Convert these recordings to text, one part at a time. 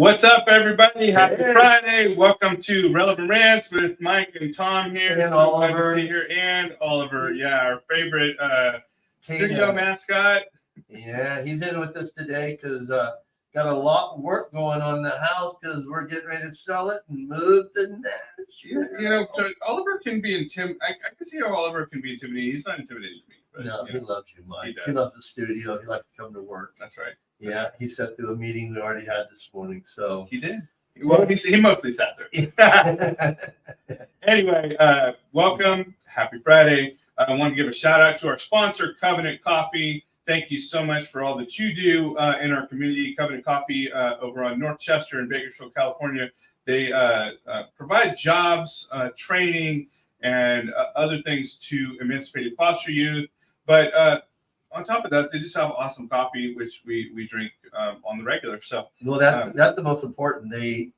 What's up, everybody? Happy Hey. Friday. Welcome to Relevant Rants with Mike and Tom here. And So glad to Oliver. see you here. And Oliver, yeah, our favorite studio Hey, mascot. Yeah, he's in with us today because got a lot of work going on in the house because we're getting ready to sell it and move to Nashville. You know, Oliver can be intimidating. I can see how Oliver can be intimidating. He's not intimidating to me. But, No, you he know, loves you, Mike. does. He loves the studio. He likes to come to work. That's right. Yeah, he sat through a meeting we already had this morning. So He did. Well, he mostly sat there. Anyway, welcome. Happy Friday. I want to give a shout out to our sponsor, Covenant Coffee. Thank you so much for all that you do in our community. Covenant Coffee over on North Chester in Bakersfield, California. They provide jobs, training, and other things to emancipated foster youth. But on top of that, they just have awesome coffee, which we drink on the regular. So, well, that's the most important. They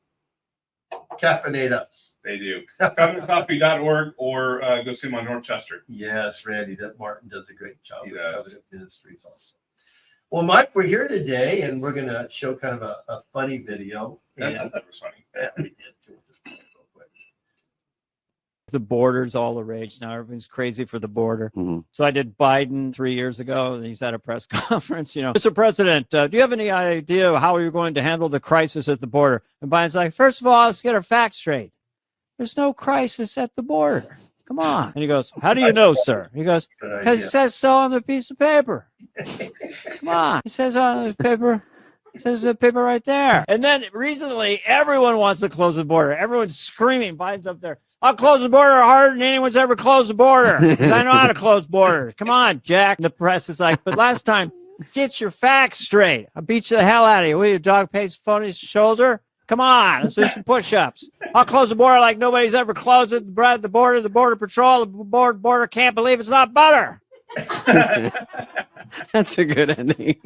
caffeinate us. They do. CovenantCoffee.org or go see them on North Chester. Yes, Randy Martin does a great job He with does. Covenant Ministries also. Well, Mike, we're here today and we're going to show kind of a funny video. That was funny. Yeah, we did too. The border's all the rage now. Everyone's crazy for the border. Mm-hmm. So I did Biden 3 years ago. And he's at a press conference. Mr. President, do you have any idea how you're going to handle the crisis at the border? And Biden's like, first of all, let's get our facts straight. There's no crisis at the border. Come on. And he goes, how do you know, sir? He goes, because it says so on the piece of paper. Come on. It says on the paper. It says the paper right there. And then recently, everyone wants to close the border. Everyone's screaming. Biden's up there. I'll close the border harder than anyone's ever closed the border. Because I know how to close borders. Come on, Jack. And the press is like, but last time, get your facts straight. I'll beat you the hell out of you. Will your dog paste phone his shoulder? Come on, let's do some push-ups. I'll close the border like nobody's ever closed it. The border patrol, the border can't believe it's not butter. That's a good ending.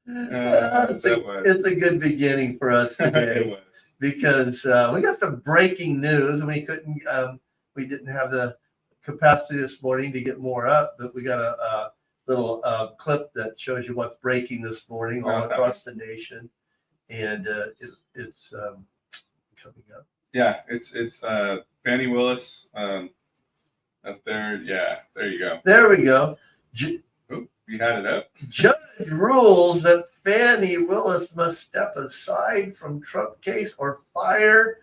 It's a good beginning for us today. It was. Because we got some breaking news and we didn't have the capacity this morning to get more up, but we got a little clip that shows you what's breaking this morning all across the nation. And it's coming up. Yeah, it's Fannie Willis up there. Yeah, there you go. There we go. Oh, you had it up. Judge rules that Fannie Willis must step aside from Trump case or fire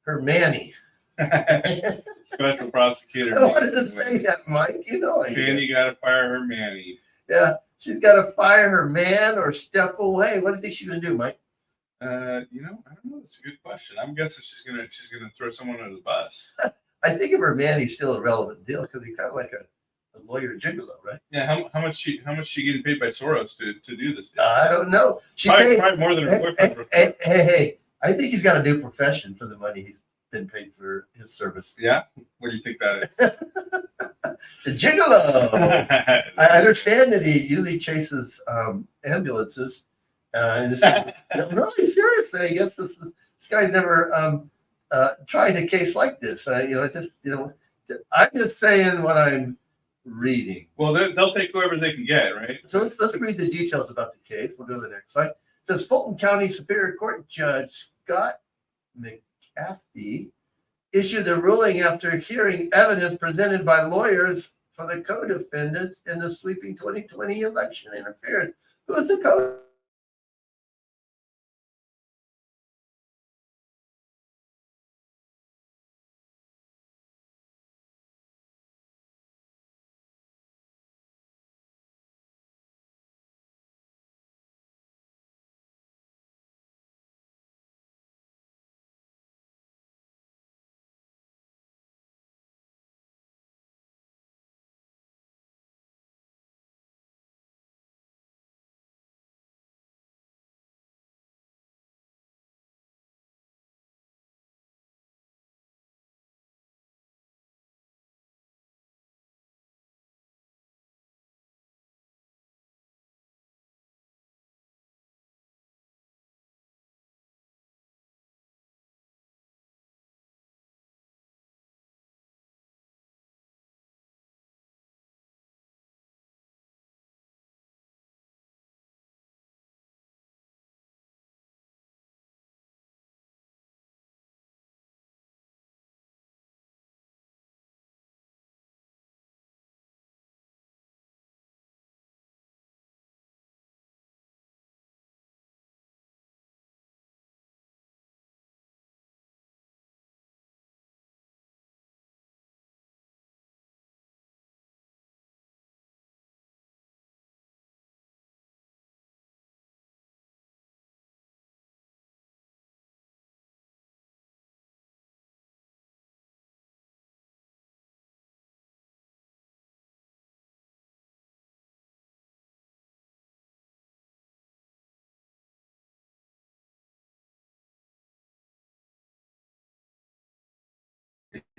her Manny. Special prosecutor. I wanted to say that, Mike. You know I Fannie got to fire her Manny. Yeah, she's got to fire her man or step away. What do you think she's gonna do, Mike? I don't know. That's a good question. I'm guessing she's gonna throw someone under the bus. I think of her Manny's still a relevant deal because he's kind of like a lawyer gigolo, right? Yeah. How much she getting paid by Soros to do this deal? I don't know. Probably more than her boyfriend. Hey! I think he's got a new profession for the money he's been paid for his service. Yeah. What do you think that is? The gigolo. I understand that he usually chases ambulances. And really seriously, I guess this guy's never tried a case like this. I'm just saying what I'm reading. Well, they'll take whoever they can get, right? So let's read the details about the case. We'll go to the next slide. It says Fulton County Superior Court Judge Scott McCarthy issued a ruling after hearing evidence presented by lawyers for the co-defendants in the sweeping 2020 election interference. Who is the co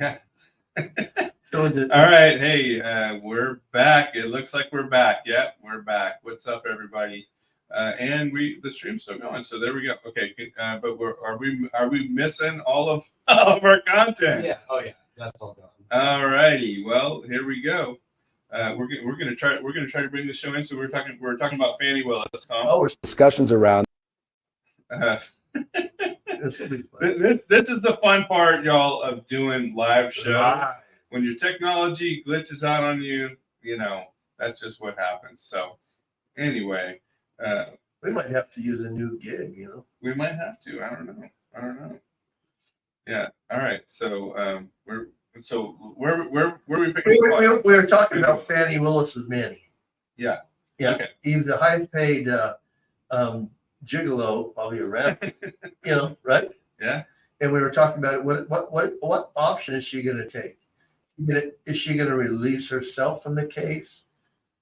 Yeah. So All right. Hey, we're back. It looks like we're back. Yep, we're back. What's up, everybody? And the stream's still going. So there we go. Okay. But are we missing all of all of our content? Yeah. Oh yeah. That's all gone. All righty. Well, here we go. We're gonna try to bring the show in. So we're talking about Fannie Willis, Tom. Oh, Discussions around this will be fun. This is the fun part, y'all, of doing live shows. Right. When your technology glitches out on you, that's just what happens. So anyway, We might have to use a new gig, we might have to. I don't know. Yeah. All right. So where we picking We were talking about Fannie Willis's Manny. Yeah. Yeah. Okay. He was the highest paid gigolo probably around, right? Yeah. And we were talking about what option is she going to take? Is she going to release herself from the case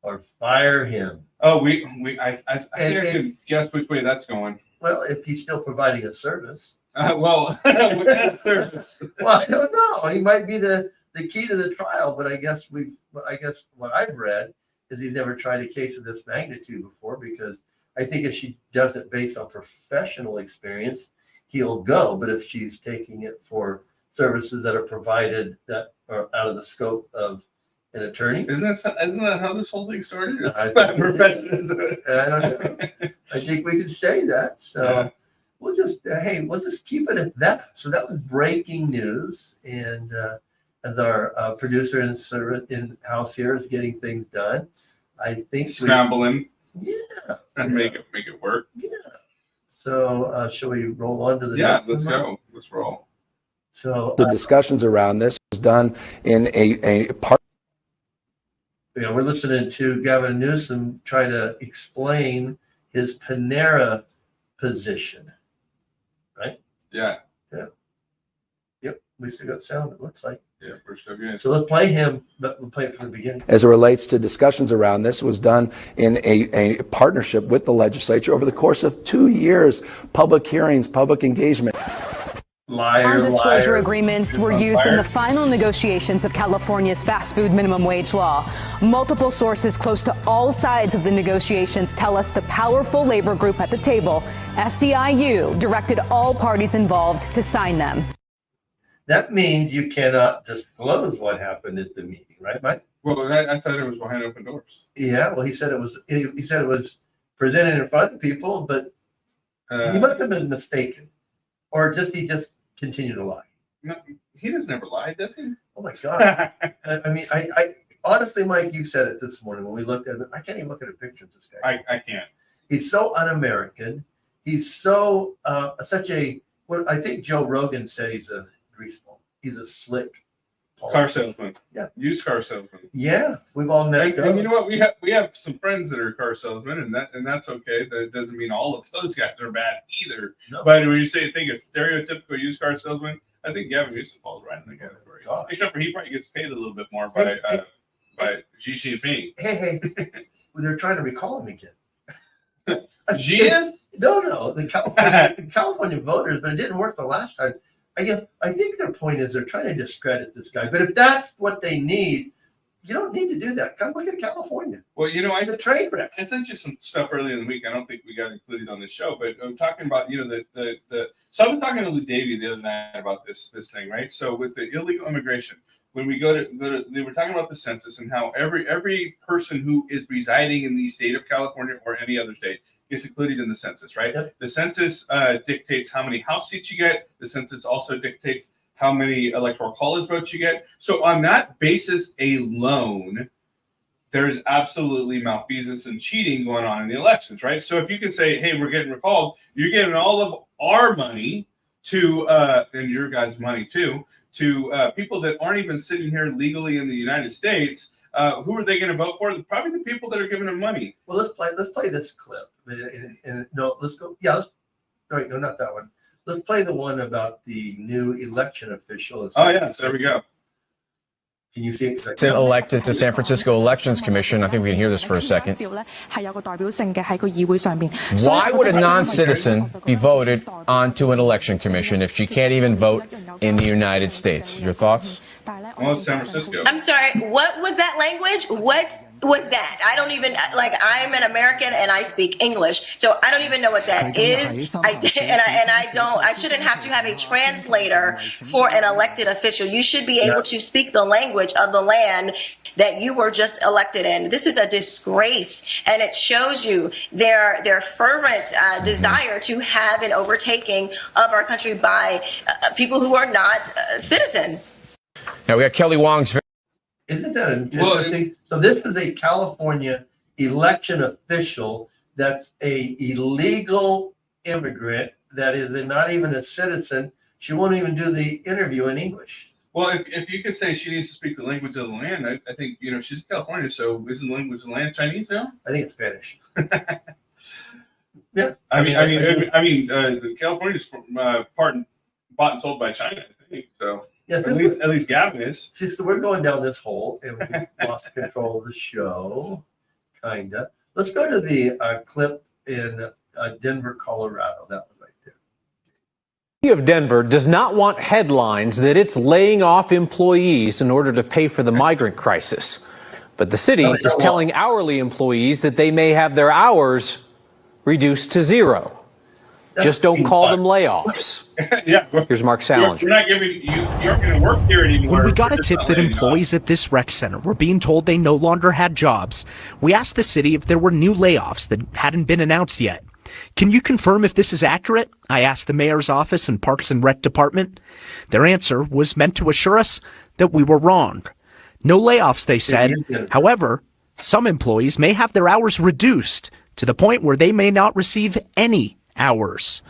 or fire him? Oh, I think I can guess which way that's going. Well, if he's still providing a service. Well, what kind of service? Well, I don't know. He might be the key to the trial, but I guess what I've read is he's never tried a case of this magnitude before, because I think if she does it based on professional experience, he'll go. But if she's taking it for services that are provided that are out of the scope of an attorney, Isn't that how this whole thing started? I By think- professionals. I don't know. I think we can say that. So Yeah. we'll just keep it at that. So that was breaking news, and as our producer in house here is getting things done, I think Scrambling yeah. and make it work. Yeah. So shall we roll on to the Yeah, next let's one? go. Let's roll. So the discussions around this was done in a part. we're listening to Gavin Newsom try to explain his Panera position. Yeah. Yep, we still got sound, it looks like. Yeah, we're still good. So let's play him, but we'll play it from the beginning. As it relates to discussions around this was done in a partnership with the legislature over the course of 2 years, public hearings, public engagement. Liar, Non-disclosure liar. agreements were used in the final negotiations of California's fast food minimum wage law. Multiple sources close to all sides of the negotiations tell us the powerful labor group at the table, SEIU, directed all parties involved to sign them. That means you cannot disclose what happened at the meeting, right, Mike? Well, I thought it was behind open doors. Yeah, well, he said it was presented in front of people, but he must have been mistaken. Or he just continued to lie. No, he does never lie, does he? Oh my God. I mean, I honestly, Mike, you said it this morning when we looked at it. I can't even look at a picture of this guy. I can't. He's so un-American. He's so what I think Joe Rogan said he's a greaseball. He's a slick Car salesman. Yeah. Used car salesman. Yeah, we've all met. And you know what? We have some friends that are car salesmen, and that's okay. That doesn't mean all of those guys are bad either. No. But when you think a stereotypical used car salesman, I think Gavin Newsom falls right in the category. God. Except for he probably gets paid a little bit more by Xi Jinping. Hey, they're trying to recall him again. Xi is? No, the California voters, but it didn't work the last time. I think their point is they're trying to discredit this guy. But if that's what they need, you don't need to do that. Come look at California. Well, It's a train wreck. I sent you some stuff earlier in the week. I don't think we got included on the show, but I'm talking about, so I was talking to Lou Davy the other night about this thing, right? So with the illegal immigration, when we go to they were talking about the census and how every person who is residing in the state of California or any other state is included in the census, right? Yep. The census dictates how many house seats you get. The census also dictates how many electoral college votes you get. So on that basis alone, there is absolutely malfeasance and cheating going on in the elections, right? So if you can say, hey, we're getting recalled, you're getting all of our money to, and your guys' money too, to people that aren't even sitting here legally in the United States. Who are they going to vote for? Probably the people that are giving them money. Well, let's play this clip. And no, let's go. Yeah, no, not that one. Let's play the one about the new election official. Oh, yeah, there we go. Can you see it? Elected to San Francisco Elections Commission. I think we can hear this for a second. Why would a non-citizen be voted onto an election commission if she can't even vote in the United States? Your thoughts? Well, it's San Francisco. I'm sorry, what was that language? What was that? I don't even, like, I'm an American and I speak English, so I don't even know what that is. I shouldn't have to have a translator for an elected official. You should be able to speak the language of the land that you were just elected in. This is a disgrace, and it shows you their fervent desire to have an overtaking of our country by people who are not citizens. Now we got Kelly Wong's. Isn't that interesting? So this is a California election official that's a illegal immigrant that is not even a citizen. She won't even do the interview in English. Well, if you could say she needs to speak the language of the land, I think, she's in California, so isn't the language of the land Chinese now? I think it's Spanish. Yeah. The California's bought and sold by China, I think. So Yes, at least Gavin is. See, so we're going down this hole, and we lost control of the show, kinda. Let's go to the clip in Denver, Colorado. That one right there. The city of Denver does not want headlines that it's laying off employees in order to pay for the migrant crisis. But the city is telling hourly employees that they may have their hours reduced to zero. Just don't call them layoffs. Yeah. Here's Mark Salinger. You're not giving you aren't going to work here anymore. When we got a tip that employees at this rec center were being told they no longer had jobs, we asked the city if there were new layoffs that hadn't been announced yet. Can you confirm if this is accurate? I asked the mayor's office and Parks and Rec department. Their answer was meant to assure us that we were wrong. No layoffs, they said. However, some employees may have their hours reduced to the point where they may not receive any hours.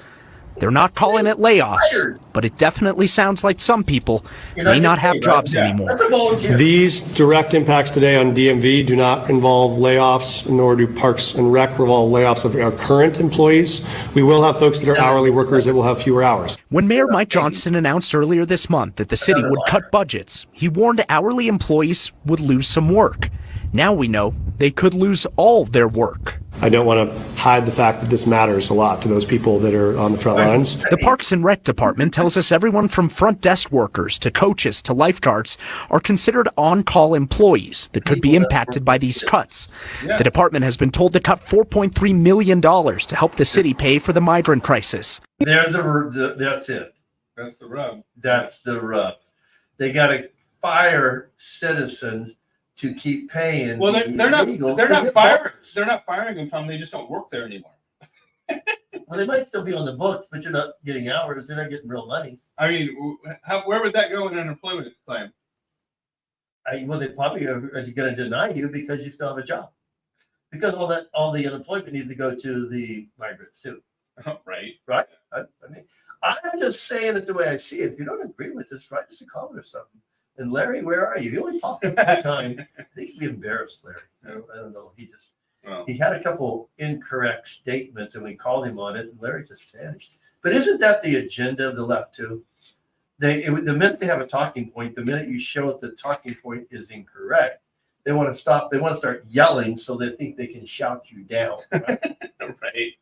They're not calling it layoffs, but it definitely sounds like some people may not have jobs anymore. These direct impacts today on DMV do not involve layoffs, nor do Parks and Rec involve layoffs of our current employees. We will have folks that are hourly workers that will have fewer hours. When Mayor Mike Johnson announced earlier this month that the city would cut budgets, he warned hourly employees would lose some work. Now we know they could lose all their work. I don't want to hide the fact that this matters a lot to those people that are on the front lines. The Parks and Rec department tells us everyone from front desk workers to coaches to lifeguards are considered on-call employees that could be impacted by these cuts. The department has been told to cut $4.3 million to help the city pay for the migrant crisis. That's it. That's the rub. That's the rub. They got to fire citizens to keep paying. Well, they're not firing them, Tom. They just don't work there anymore. Well, they might still be on the books, but you're not getting hours. They're not getting real money. I mean, where would that go in an unemployment claim? Well, they probably are going to deny you because you still have a job. Because all the unemployment needs to go to the migrants too. Right. I mean, I'm just saying it the way I see it. If you don't agree with this, write us a comment or something. And Larry, where are you? You only talk all the time. I think he'd be embarrassed, Larry. I don't know. He had a couple incorrect statements, and we called him on it, and Larry just vanished. But isn't that the agenda of the left too? The minute they have a talking point, the minute you show that the talking point is incorrect, they want to stop. They want to start yelling, so they think they can shout you down. Right. Right.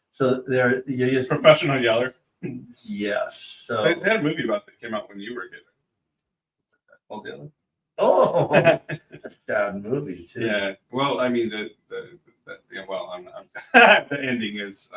So they're Professional yeller. Yes. So They had a movie about that came out when you were a kid. Oh, that's a bad movie too. Yeah. Well, I mean, the ending is.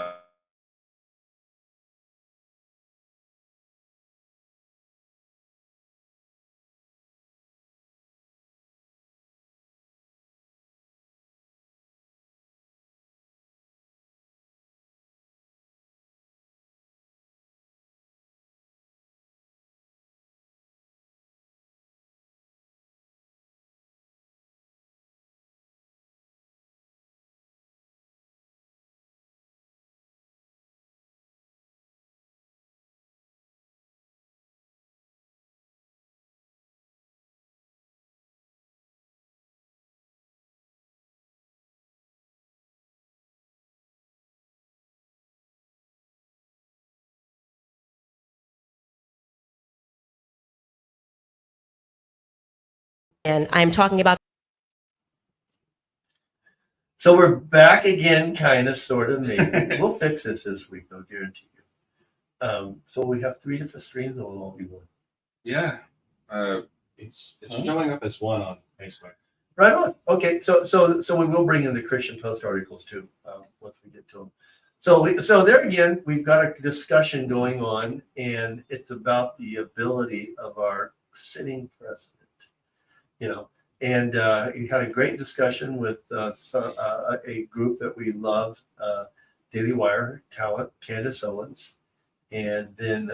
And I'm talking about. So we're back again, kind of, sort of, maybe. We'll fix this week, though, guarantee you. So we have 3 different streams, or will all be one? Yeah. It's showing up as one on Facebook. Right on. Okay, so we will bring in the Christian Post articles too, once we get to them. So there again, we've got a discussion going on, and it's about the ability of our sitting president. And he had a great discussion with a group that we love, Daily Wire talent, Candace Owens, and then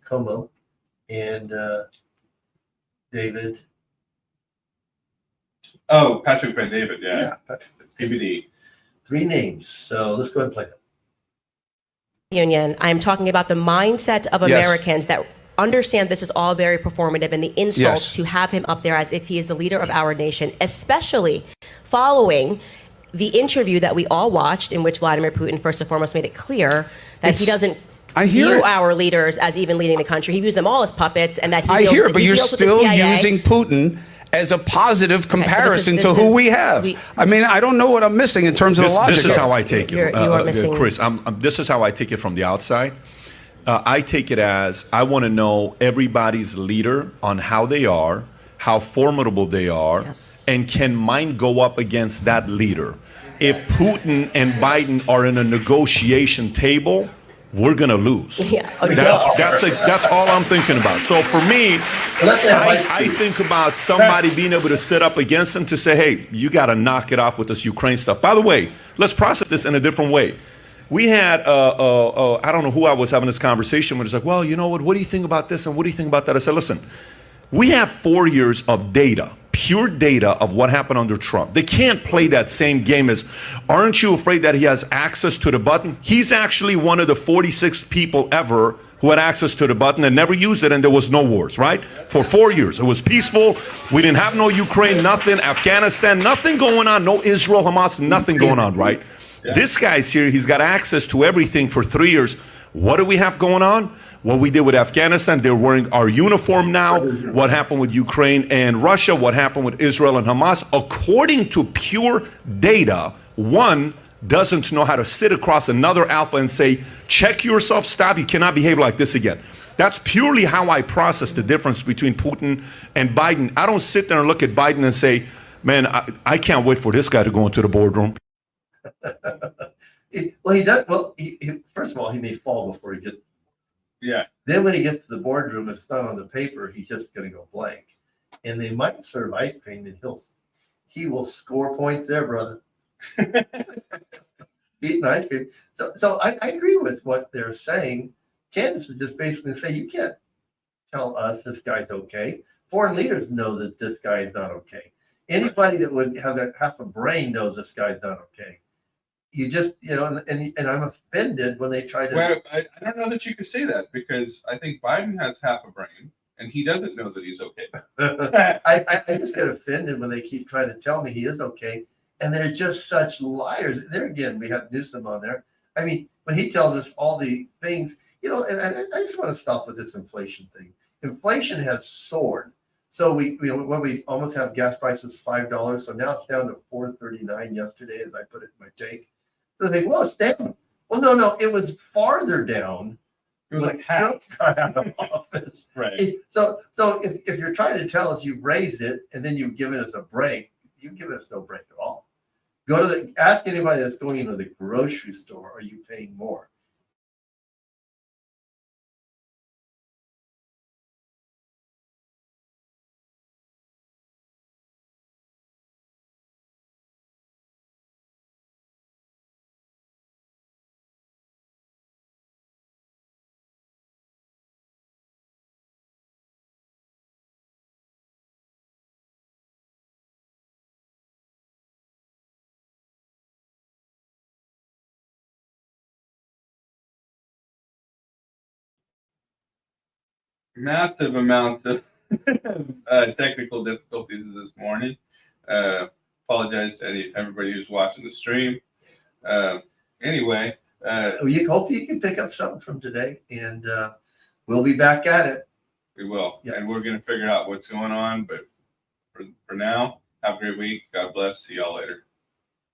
Como and David. Oh, Patrick Ben David, yeah. Patrick. PBD. 3 names. So let's go ahead and play that. Union. I'm talking about the mindset of Americans that understand this is all very performative, and the insult to have him up there as if he is the leader of our nation, especially following the interview that we all watched, in which Vladimir Putin first and foremost made it clear that he doesn't view our leaders as even leading the country. He views them all as puppets, and that he but you're still using Putin as a positive comparison to who we have. I mean, I don't know what I'm missing in terms of the logic. This is how I take it, you are missing. Chris. This is how I take it from the outside. I take it as I want to know everybody's leader on how they are, how formidable they are, and can mine go up against that leader. If Putin and Biden are in a negotiation table, we're going to lose. That's all I'm thinking about. So for me, I think about somebody being able to sit up against them to say, hey, you got to knock it off with this Ukraine stuff. By the way, let's process this in a different way. We had, I don't know who I was having this conversation with. It's like, well, you know what do you think about this? And what do you think about that? I said, listen, we have 4 years of data, pure data of what happened under Trump. They can't play that same game as, aren't you afraid that he has access to the button? He's actually one of the 46 people ever who had access to the button and never used it, and there was no wars, right? For 4 years. It was peaceful. We didn't have no Ukraine, nothing, Afghanistan, nothing going on, no Israel, Hamas, nothing going on, right? Yeah. This guy's here, he's got access to everything for 3 years. What do we have going on? What we did with Afghanistan, they're wearing our uniform now. What happened with Ukraine and Russia? What happened with Israel and Hamas? According to pure data, one doesn't know how to sit across another alpha and say, check yourself, stop, you cannot behave like this again. That's purely how I process the difference between Putin and Biden. I don't sit there and look at Biden and say, man, I can't wait for this guy to go into the boardroom. Well, he does. Well, first of all, he may fall before he gets. Yeah. Then when he gets to the boardroom, it's not on the paper. He's just going to go blank, and they might serve ice cream, and he will score points there, brother. Eating ice cream. So I agree with what they're saying. Candace is just basically saying you can't tell us this guy's okay. Foreign leaders know that this guy is not okay. Anybody that would have half a brain knows this guy's not okay. You just, and I'm offended when they try to. Well, I don't know that you could say that, because I think Biden has half a brain and he doesn't know that he's okay. I just get offended when they keep trying to tell me he is okay, and they're just such liars. There again, we have Newsom on there. I mean, when he tells us all the things, and I just want to stop with this inflation thing. Inflation has soared. So we almost have gas prices $5. So now it's down to $4.39 yesterday, as I put it in my take. So they think, well, it's down. Well, no, it was farther down. It was like Trump got out of office. Right. So if you're trying to tell us you've raised it and then you've given us a break, you've given us no break at all. Ask anybody that's going into the grocery store, are you paying more? Massive amounts of technical difficulties this morning. Apologize to everybody who's watching the stream. Anyway, hopefully you can pick up something from today, and we'll be back at it. We will, and we're going to figure out what's going on. But for now, have a great week. God bless. See y'all later.